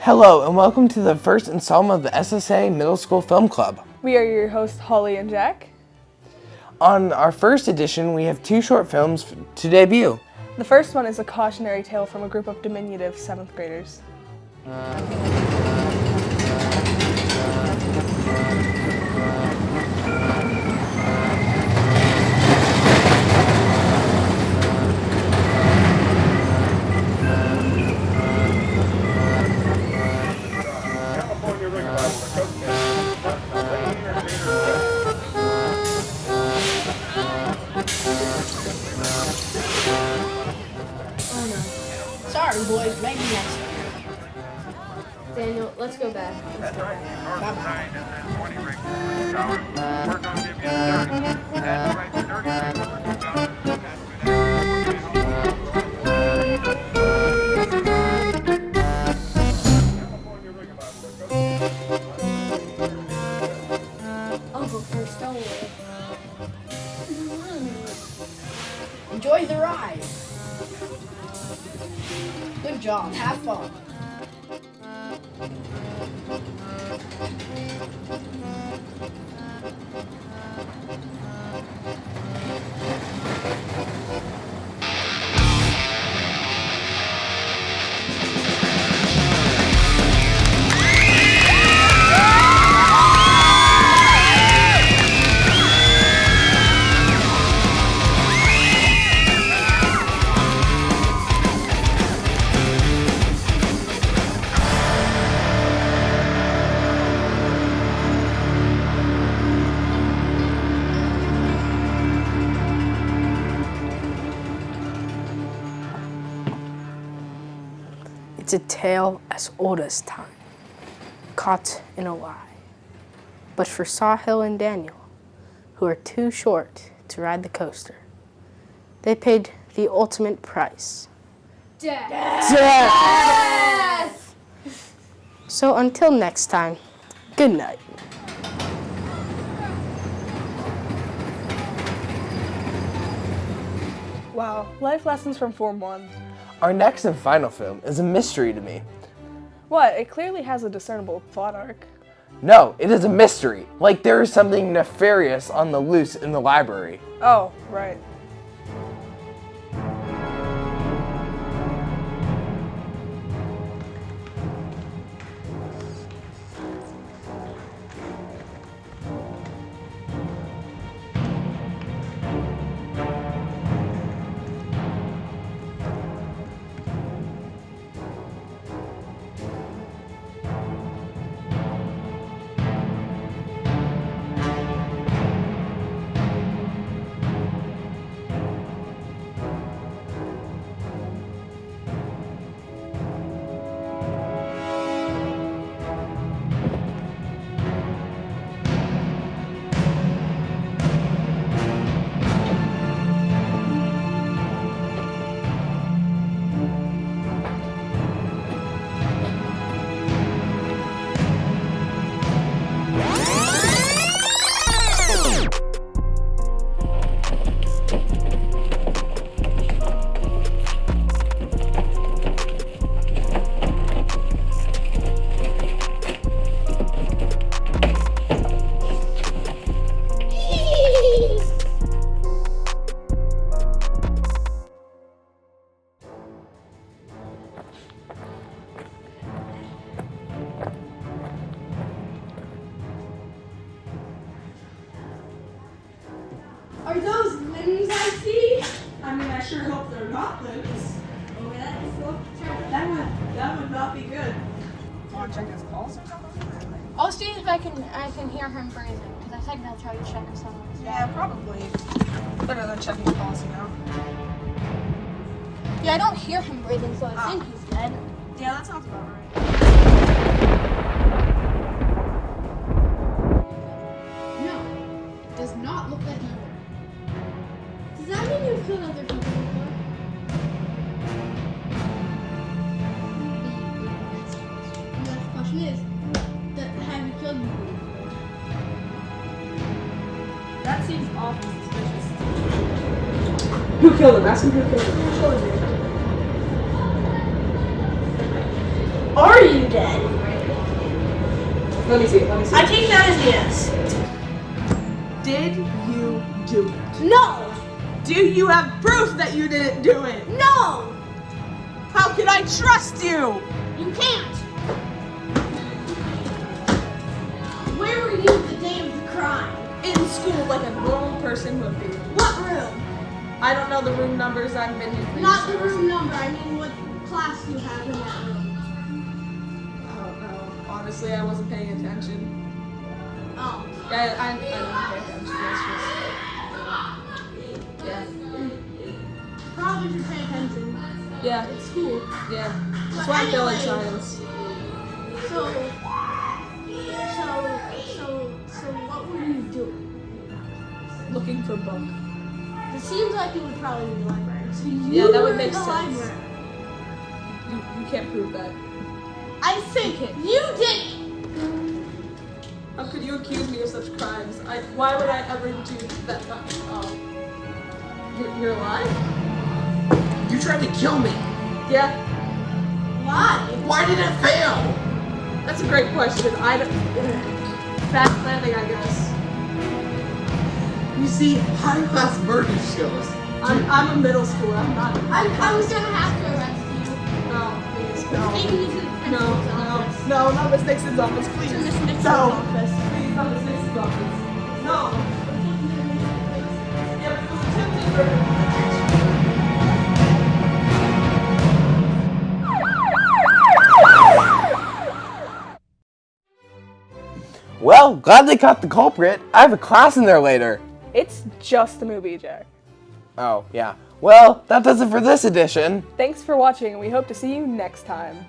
Hello and welcome to the first installment of the SSA Middle School Film Club. We are your hosts, Hollie and Jack. On our first edition, we have two short films to debut. The first one is a cautionary tale from a group of diminutive 7th graders. Sorry, boys. Maybe next time. Daniel, let's go back. Bye-bye. Uncle first, don't worry. Enjoy the ride. Good job. Have fun. It's a tale as old as time, caught in a lie. But for Sahil and Daniel, who are too short to ride the coaster, they paid the ultimate price. Death! So until next time, good night. Wow, life lessons from Form 1. Our next and final film is a mystery to me. What? It clearly has a discernible plot arc. No, it is a mystery. Like there is something nefarious on the loose in the library. Oh, right. Are those limbs I see? I mean, I sure hope they're not limbs. Oh, yeah, so That would not be good. Want to check his pulse or something? I'll see if I can hear him breathing, because I think that's how you check if someone's Yeah, probably. Better than checking his pulse, you know? Yeah, I don't hear him breathing, so I think he's dead. Yeah, that sounds about right. No, does not look like either. Does that mean you've killed other people before? The next question is, have you killed people before? That seems awful suspicious. Who killed him? Ask him who killed him. Are you dead? Let me see. I take that as yes. Did you do it? No! Do you have proof that you didn't do it? No! How can I trust you? You can't! Where were you the day of the crime? In school, like a normal person would be. What room? I don't know the room numbers. I've been here. Not the room number, I mean what class you have in that room. I don't know. Honestly, I wasn't paying attention. Oh. Yeah, I didn't pay attention. It's just, yeah, Probably didn't pay attention. yeah, It's school. yeah. That's why I feel like Anyway. science. So what were you doing? Looking for book. It seems like you would probably be in the library. So you Yeah, that were would make in the sense. library. You can't prove that. I think you did it. How could you accuse me of such crimes? Why would I ever do that? Oh, you're alive? You tried to kill me. Yeah, Why? Why did it fail? that's a great question. I don't. Bad planning, I guess. You see, high class murder skills. I'm a middle schooler. I'm not. I was gonna have to arrest you. No, please, Taking you to the principal's office. no, not Miss Nixon's office, please. To Miss Nixon's No. office. Please, not Miss Nixon's office. No. Yeah, but it was attempted murder. Well, glad they caught the culprit. I have a class in there later. It's just a movie, Jack. Oh, yeah. Well, that does it for this edition. Thanks for watching, and we hope to see you next time.